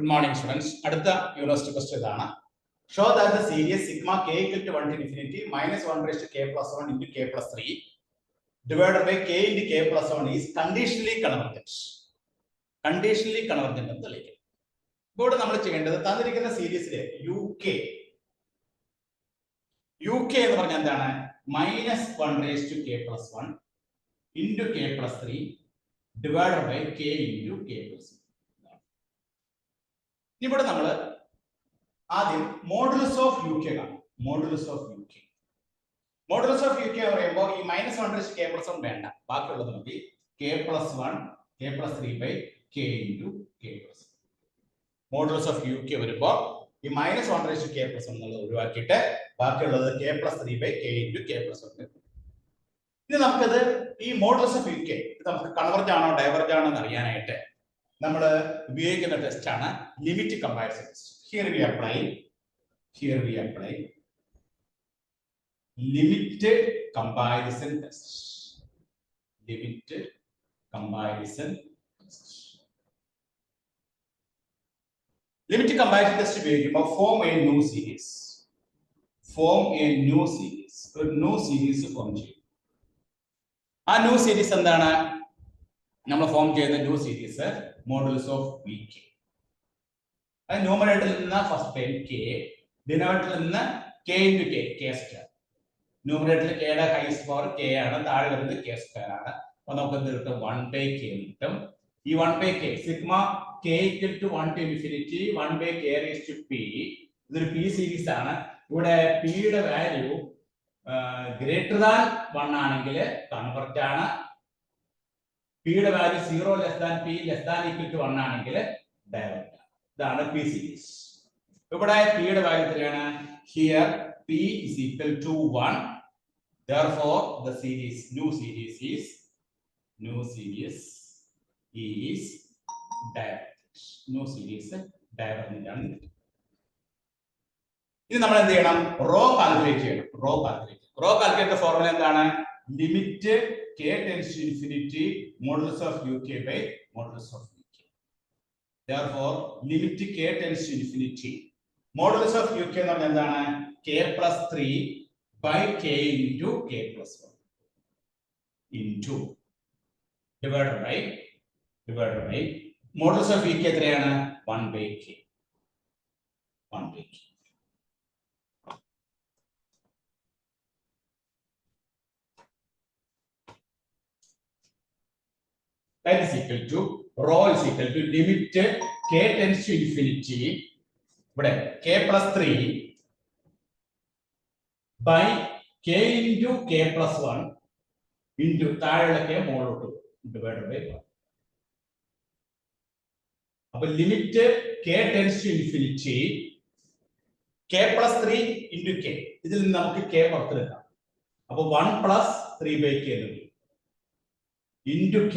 Good morning, students. അടുത്ത university question ഇതാണ്. Show that the series sigma k equal to 1 to infinity minus 1 raised to k plus 1 into k plus 3 divided by k into k plus 1 is conditionally convergent. Conditionally convergent എന്ന് തെളിയിക്കും. ഇവിടെ നമ്മൾ ചെയ്യേണ്ടത് തന്നിരിക്കുന്ന സീരീസിലെ uk എന്ന് പറഞ്ഞാൽ എന്താണ്? -1 raised to k plus 1 into k plus 3 divided by k into k plus 1. ഇവിടെ നമ്മൾ ആദ്യം മോഡുലസ് ഓഫ് uk കാണാം. മോഡുലസ് ഓഫ് uk പറയുമ്പോൾ ഈ -1 raised to k plus 1 വേണ്ട, ബാക്കിയുള്ളത് മതി. k plus 1 k plus 3 by k into k plus 1. Modulus of uk വരുമ്പോൾ ഈ -1 raised to k plus 1 എന്നുള്ളത് ഒഴിവാക്കിയിട്ട് ബാക്കിയുള്ളത് k plus 3 by k into k plus 1. ഇനി നമുക്കത് ഈ മോഡുലസ് ഓഫ് uk ഇത് നമുക്ക് കൺവെർജ് ആണോ ഡൈവർജ് ആണോ എന്ന് അറിയാനായിട്ട് നമ്മൾ ഉപയോഗിക്കുന്ന ടെസ്റ്റ് ആണ് limit comparison test. Here we apply limit comparison test. Limit comparison test. Limit comparison test ഉപയോഗിക്കുമ്പോൾ ഫോം എ ന്യൂ സീരീസ്. ഒരു ന്യൂ സീരീസ് ഫോം ചെയ്യും. ആ ന്യൂ സീരീസ് എന്താണ്? നമ്മൾ ഫോം ചെയ്യുന്ന new series modulus of vk. അത് ന്യൂമറേറ്ററിൽ നിന്ന് ഫസ്റ്റ് ടൈം k, ഡിനോമിനേറ്ററിൽ നിന്ന് k into k സ്ക്വയർ. ന്യൂമറേറ്ററിൽ k യുടെ ഹൈസ്റ്റ് പവർ k ആണ്, താഴെ വരുന്നത് k സ്ക്വയർ ആണ്. അപ്പോൾ നമുക്ക് എന്ത് കിട്ടും? 1/k കിട്ടും. ഈ 1/k sigma k equal to 1 to infinity 1/k raised to p. ഇതൊരു p സീരീസ് ആണ്. ഇവിടെ p യുടെ വാല്യൂ ഗ്രേറ്റർ ദാൻ 1 ആണെങ്കിൽ കൺവെർജ് ആണ്. p യുടെ value 0 less than p less than equal to 1 ആണെങ്കിൽ ഡൈവേർജ് ആണ്. ഇതാണ് p സീരീസ്. ഇവിടെ p യുടെ വാല്യൂ എത്രയാണ്? Here p is equal to 1. therefore the new series is divergent. new series divergent ആണ്. ഇനി നമ്മൾ എന്ത് ചെയ്യണം? റോ കാൽക്കുലേറ്റ് ചെയ്യണം. റോ കാൽക്കുലേറ്റ് ഫോർമുല എന്താണ്? Limit k tends to infinity modulus of uk by modulus of vk. therefore limit k tends to infinity modulus of uk എന്ന് പറഞ്ഞാൽ എന്താണ്? k plus 3 by k into k plus 1 into divided by modulus of vk എത്രയാണ്? 1/k. That is equal to rho is equal to limit k tends to infinity ഇവിടെ k plus 3 by k into k plus 1 into താഴെയുള്ള k മോളോട്ട് divided by 1. അപ്പോൾ limit k tends to infinity k plus 3 into k. ഇതിൽ നിന്ന് നമുക്ക് k പുറത്തെടുക്കാം. അപ്പോൾ 1 plus 3/k into k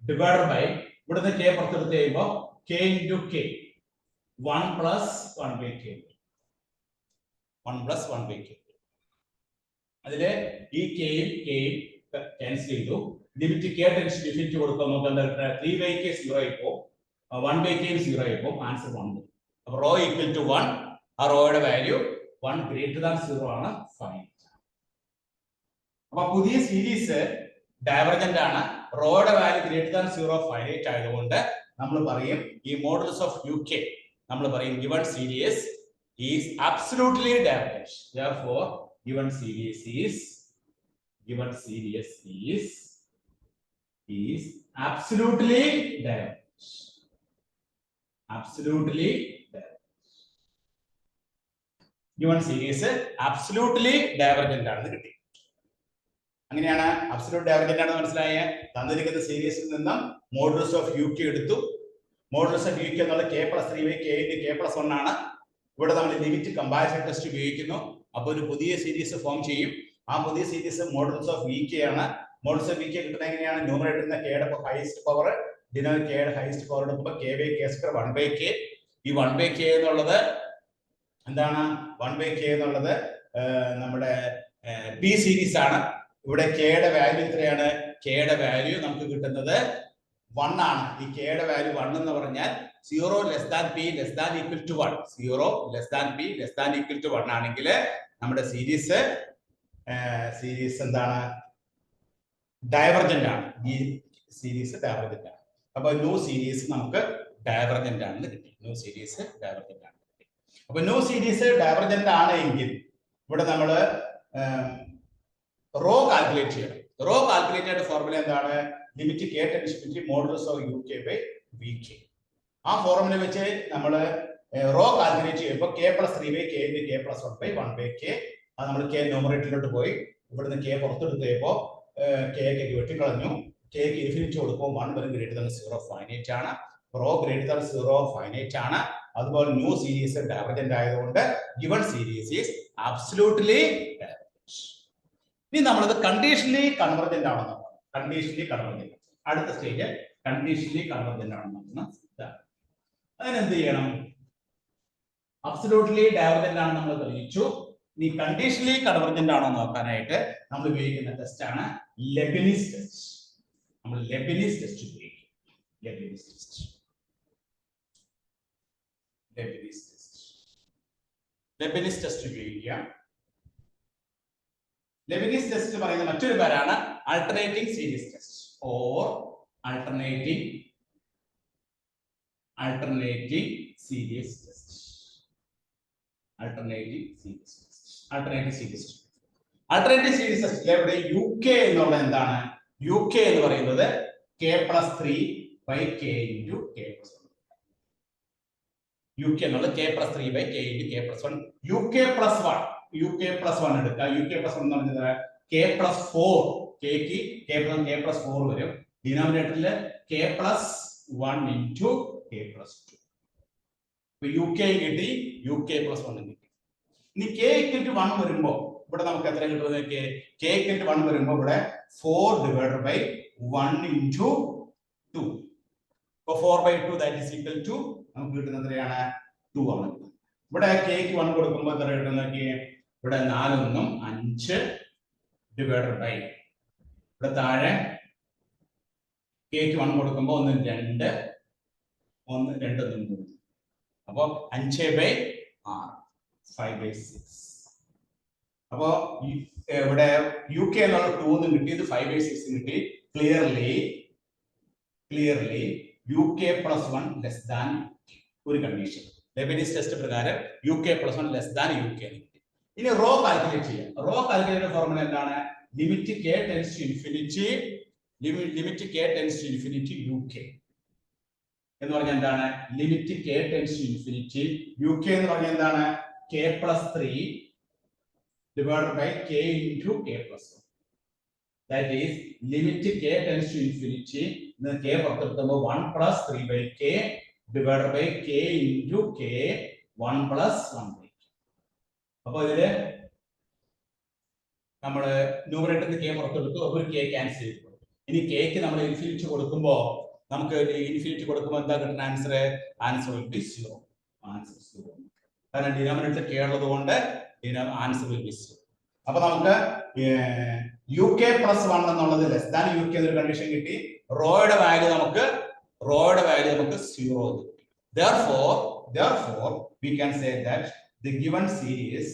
divided by ഇവിടുന്ന് k പുറത്തെടുത്ത് കഴിയുമ്പോൾ k into k 1 plus 1/k. അതിലെ ഈ k ക്യാൻസൽ ചെയ്തു. Limit k tends to infinity കൊടുക്കുമ്പോൾ നമുക്ക് എന്താ കിട്ടുക? 3/k 0 ആയിപ്പോ 1/k 0 ആയിപ്പോ ആൻസർ 1. അപ്പോൾ റോ ഈക്വൽ ടു 1. ആ റോയുടെ വാല്യൂ 1 ഗ്രേറ്റർ ദാൻ 0 ആണ്. ഫൈൻ. അപ്പോൾ പുതിയ സീരീസ് ഡൈവർജന്റ് ആണ്. റോയുടെ വാല്യൂ ഗ്രേറ്റർ ദാൻ 0 ഫൈനൈറ്റ് ആയതുകൊണ്ട് നമ്മൾ പറയും ഈ മോഡുലസ് ഓഫ് uk നമ്മൾ പറയും given series is absolutely divergent. therefore given series is absolutely divergent. given series absolutely divergent ആണെന്ന് കിട്ടി. അങ്ങനെയാണ് അബ്സല്യൂട്ട് ഡൈവർജന്റ് ആണെന്ന് മനസ്സിലായ. തന്നിരിക്കുന്ന സീരീസിൽ നിന്നും മോഡുലസ് ഓഫ് uk എടുത്തു. മോഡുലസ് ഓഫ് uk എന്നുള്ള k plus 3 by k into k plus 1 ആണ്. ഇവിടെ നമ്മൾ ലിമിറ്റ് കമ്പാരിസൺ ടെസ്റ്റ് ഉപയോഗിക്കുന്നു. അപ്പോൾ ഒരു പുതിയ സീരീസ് ഫോം ചെയ്യും. ആ പുതിയ സീരീസ് മോഡുലസ് ഓഫ് vk ആണ്. മോഡുലസ് ഓഫ് vk കിട്ടുന്നത് എങ്ങനെയാണ്? ന്യൂമറേറ്ററിൽ k യുടെ ഹൈസ്റ്റ് പവർ ഡിനോമിനേറ്റർ k യുടെ ഹൈസ്റ്റ് പവർ എടുക്കുമ്പോൾ k by k square 1/k. ഈ 1/k എന്നുള്ളത് എന്താണ്? 1/k എന്നുള്ളത് നമ്മുടെ p സീരീസ് ആണ്. ഇവിടെ k യുടെ വാല്യൂ എത്രയാണ്? k യുടെ വാല്യൂ നമുക്ക് കിട്ടുന്നത് 1 ആണ്. ഈ കെയുടെ വാല്യൂ 1 എന്ന് പറഞ്ഞാൽ 0 less than p less than equal to 1, 0 less than p less than equal to 1 ആണെങ്കിൽ നമ്മുടെ സീരീസ് എന്താണ്? ഡൈവർജന്റ് ആണ്. ഈ സീരീസ് ഡൈവർജന്റ് ആണ്. അപ്പൊ ന്യൂ സീരീസ് നമുക്ക് ഡൈവർജന്റ് ആണെന്ന് കിട്ടി. ന്യൂ സീരീസ് ഡൈവർജന്റ് ആണ്. അപ്പൊ ന്യൂ സീരീസ് ഡൈവർജന്റ് ആണ് എങ്കിൽ ഇവിടെ നമ്മൾ റോ കാൽക്കുലേറ്റ് ചെയ്യണം. റോ കാൽക്കുലേറ്റ് ചെയ്യേണ്ട ഫോർമുല എന്താണ്? Limit K tends to infinity modulus of U K by V K. ആ ഫോർമുല വെച്ച് നമ്മൾ റോ കാൽക്കുലേറ്റ് ചെയ്യുമ്പോൾ K plus 3 by K into K plus 1 by 1 by K. അത് നമ്മൾ കെ ന്യൂമറേറ്ററിലോട്ട് പോയി ഇവിടുന്ന് കെ പുറത്തെടുത്ത് കഴിയുമ്പോൾ കെക്ക് വെട്ടിക്കളഞ്ഞു. കെക്ക് ഇൻഫിനിറ്റി കൊടുക്കുമ്പോൾ 1 വരും ഗ്രേറ്റർ ദാൻ 0 ഫൈനൈറ്റ് ആണ്. റോ ഗ്രേറ്റർ ദാൻ 0 ഫൈനൈറ്റ് ആണ്. അതുപോലെ ന്യൂ സീരീസ് ഡൈവർജന്റ് ആയതുകൊണ്ട് given series is absolutely divergent. ഇനി നമ്മളത് കണ്ടീഷണലി കൺവർജന്റ് ആണെന്ന് നോക്കാം. Conditionally convergent. അടുത്ത സ്റ്റേജ് കണ്ടീഷണലി കൺവർജന്റ് ആണെന്ന് നോക്കുന്ന ഇതാണ്. അതിനെന്ത് ചെയ്യണം? അബ്സല്യൂട്ട്ലി ഡൈവർജന്റ് ആണ് നമ്മൾ തെളിയിച്ചു. ഇനി കണ്ടീഷണലി കൺവർജന്റ് ആണോ നോക്കാനായിട്ട് നമ്മൾ ഉപയോഗിക്കുന്ന ടെസ്റ്റ് ആണ് ലെബനിസ് ടെസ്റ്റ്. നമ്മൾ ലെബനിസ് ടെസ്റ്റ് ഉപയോഗിക്കും. Leibniz test. Leibniz test. Leibniz test ഉപയോഗിക്കുക. ലെബനിസ് ടെസ്റ്റ് പറയുന്ന മറ്റൊരു പേരാണ് alternating series test or alternating series test. Alternating series test. Alternating series test. Alternative series ടെസ്റ്റിലെ ഇവിടെ യു കെ എന്നുള്ളത് എന്താണ്? യു കെ എന്ന് പറയുന്നത് K plus 3 by K into K plus 1. U K എന്നുള്ളത് K plus 3 by K into K plus 1. U K plus 1 എടുക്കുക. U K plus 1 എന്ന് പറഞ്ഞത് കെ പ്ലസ് 4. കെക്ക് കെ പ്ലസ് 4 വരും. ഡിനോമിനേറ്ററിൽ K plus 1 into K plus 2. U K കിട്ടി, U K plus 1 കിട്ടി. ഇനി കെ ഇക്വൽ 1 വരുമ്പോൾ ഇവിടെ നമുക്ക് എത്ര കിട്ടുന്നത്? കെ ഇക്വൽ 1 വരുമ്പോൾ ഇവിടെ 4 ഡിവൈഡഡ് ബൈ 1 ഇൻറ്റു 2. അപ്പോൾ 4/2 ദാറ്റ് ഈസ് ഈക്വൽ ടു നമുക്ക് കിട്ടുന്നത് എത്രയാണ്? 2 ആണ്. ഇവിടെ കെക്ക് 1 കൊടുക്കുമ്പോൾ എത്ര കിട്ടുന്നത്? ഇവിടെ 4 1 5 ഡിവൈഡഡ് ബൈ ഇവിടെ താഴെ കെക്ക് 1 കൊടുക്കുമ്പോൾ 1 2 1 2 3. അപ്പോൾ 5/6 5/6. അപ്പോ ഇവിടെ യു കെ എന്നുള്ള 2 കിട്ടിയത് 5/6 കിട്ടി. Clearly U K plus 1 less than ഒരു കണ്ടീഷൻ. ലെബനിസ് ടെസ്റ്റ് പ്രകാരം U K plus 1 less than U K കിട്ടി. ഇനി റോ കാൽക്കുലേറ്റ് ചെയ്യാം. റോ കാൽക്കുലേറ്റ് ഫോർമുല എന്താണ്? Limit K tends to infinity U K എന്ന് പറഞ്ഞാൽ എന്താണ്? Limit K tends to infinity U K എന്ന് പറഞ്ഞാൽ എന്താണ്? K plus 3 divided by k into k plus 1. That is limit k tends to infinity. Then k പുറത്തെടുക്കുമ്പോൾ 1 plus 3 by k divided by k into k 1 plus 1 by k. അപ്പോൾ ഇതില് നമ്മൾ ന്യൂമറേറ്ററിൽ k പുറത്തെടുത്തു, അപ്പോൾ k cancel ചെയ്തു. ഇനി k ക്ക് നമ്മൾ ഇൻഫിനിറ്റി കൊടുക്കുമ്പോൾ നമുക്ക് ഇൻഫിനിറ്റി കൊടുക്കുമ്പോൾ എന്താ കിട്ടുന്ന answer? Answer will be 0. Answer 0. കാരണം ഡിനോമിനേറ്റർ k ഉള്ളത് കൊണ്ട് ആൻസർ വിൽ ബി 0. അപ്പൊ നമുക്ക് യു കെ പ്ലസ് 1 എന്നുള്ളത് ലെസ് ദാൻ യു കെ എന്നൊരു കണ്ടീഷൻ കിട്ടി. റോയുടെ വാല്യൂ നമുക്ക് 0 കിട്ടി. Therefore we can say that the given series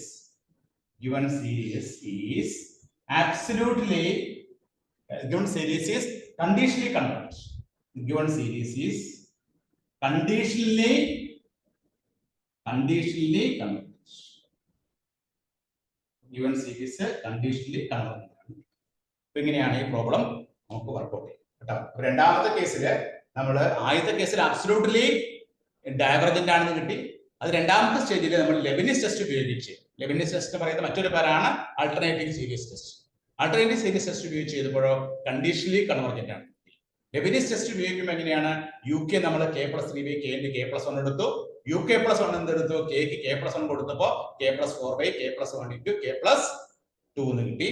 is absolutely conditionally converged. The given series is conditionally converged. Given series conditionally convergent. അപ്പോൾ ഇങ്ങനെയാണ് ഈ problem നമുക്ക് workout ചെയ്യുന്നത് കേട്ടോ. രണ്ടാമത്തെ കേസിൽ നമ്മൾ ആദ്യത്തെ കേസിൽ അബ്സല്യൂട്ട്ലി ഡൈവർജന്റ് ആണെന്ന് കിട്ടി. അത് രണ്ടാമത്തെ സ്റ്റേജിൽ നമ്മൾ ലെബനിസ് ടെസ്റ്റ് ഉപയോഗിച്ച്, ലെബനിസ് ടെസ്റ്റ് പറയുന്ന മറ്റൊരു പേരാണ് alternative series test. Alternative series test ഉപയോഗിച്ച് ചെയ്തപ്പോഴോ കണ്ടീഷണലി കൺവർജന്റ് ആണ്. ലെബനിസ് ടെസ്റ്റ് ഉപയോഗിക്കുമ്പോൾ എങ്ങനെയാണ്? യു കെ നമ്മൾ K plus 3 by K into K plus 1 എടുത്തു. യു കെ പ്ലസ് 1 എന്തെടുത്തു? കെക്ക് കെ പ്ലസ് 1 കൊടുത്തപ്പോൾ K plus 4 by K plus 1 into K plus 2 എന്ന് കിട്ടി.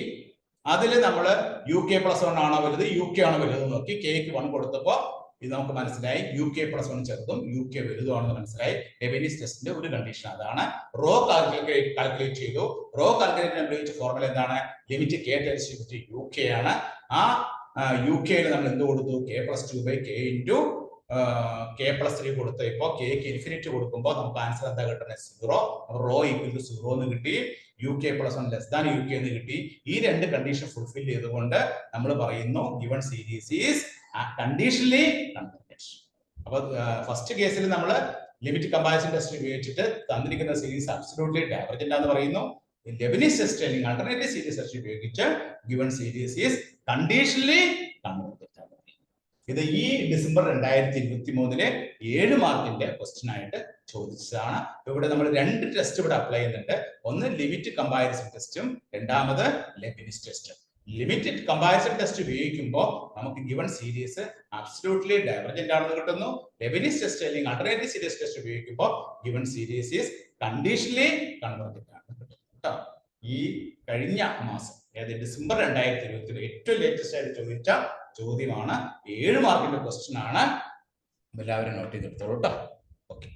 അതിൽ നമ്മൾ യു കെ പ്ലസ് 1 ആണോ വലുത് യു കെ ആണോ വലുത് നോക്കി കെക്ക് 1 കൊടുത്തപ്പോൾ ഇത് നമുക്ക് മനസ്സിലായി യു കെ പ്ലസ് 1 ചെറുതും യു കെ വലുതുമാണെന്ന് മനസ്സിലായി. ലെബനിസ് ടെസ്റ്റിന്റെ ഒരു കണ്ടീഷൻ അതാണ്. റോ കാൽക്കുലേറ്റ് ചെയ്തു. റോ കാൽക്കുലേറ്റ് ഉപയോഗിച്ച ഫോർമുല എന്താണ്? Limit K tends to U K ആണ്. ആ യു കെയിൽ നമ്മൾ എന്ത് കൊടുത്തു? k+2/k ഇൻറ്റു k+3 കൊടുത്തു. ഇപ്പോൾ kക്ക് ഇൻഫിനിറ്റ് കൊടുക്കുമ്പോൾ നമുക്ക് ആൻസർ എന്താ കിട്ടുന്നത്? 0. റോ ഈക്വൽ ടു 0 എന്ന് കിട്ടി. UK+1 ലെസ് ദാൻ UK എന്ന് കിട്ടി. ഈ രണ്ട് കണ്ടീഷൻ ഫുൾഫിൽ ചെയ്തുകൊണ്ട് നമ്മൾ പറയുന്നു given series is conditionally convergent. അപ്പൊ ഫസ്റ്റ് കേസിൽ നമ്മൾ ലിമിറ്റ് കമ്പാരിസൺ ടെസ്റ്റ് ഉപയോഗിച്ചിട്ട് തന്നിരിക്കുന്ന സീരീസ് അബ്സല്യൂട്ട്ലി ഡൈവർജന്റ് ആണെന്ന് പറയുന്നു. ലെബനിസ് ടെസ്റ്റ് അല്ലെങ്കിൽ ആൾട്ടർനേറ്റീവ് സീരീസ് ടെസ്റ്റ് ഉപയോഗിച്ച് given series is conditionally convergent. ഇത് ഈ ഡിസംബർ 2023 7 മാർക്കിന്റെ ക്വസ്റ്റ്യൻ ആയിട്ട് ചോദിച്ചതാണ്. ഇവിടെ നമ്മൾ രണ്ട് ടെസ്റ്റ് ഇവിടെ അപ്ലൈ ചെയ്യുന്നുണ്ട്. ഒന്ന് ലിമിറ്റ് കമ്പാരിസൺ ടെസ്റ്റും രണ്ടാമത് ലെബനിസ് ടെസ്റ്റും. ലിമിറ്റഡ് കമ്പാരിസൺ ടെസ്റ്റ് ഉപയോഗിക്കുമ്പോൾ നമുക്ക് ഗിവൺ സീരീസ് അബ്സല്യൂട്ട്ലി ഡൈവർജന്റ് ആണെന്ന് കിട്ടുന്നു. ലെബനിസ് ടെസ്റ്റ് അല്ലെങ്കിൽ ആൾട്ടർനേറ്റീവ് സീരീസ് ടെസ്റ്റ് ഉപയോഗിക്കുമ്പോൾ given series is conditionally convergent ആണ് കേട്ടോ. ഈ കഴിഞ്ഞ മാസം അതായത് ഡിസംബർ 2023 ഏറ്റവും ലേറ്റസ്റ്റ് ആയിട്ട് ചോദിച്ച ചോദ്യമാണ്. 7 മാർക്കിന്റെ ക്വസ്റ്റ്യൻ ആണ്. എല്ലാവരും നോട്ട് ചെയ്തെടുത്തോളൂ കേട്ടോ. ഓക്കെ.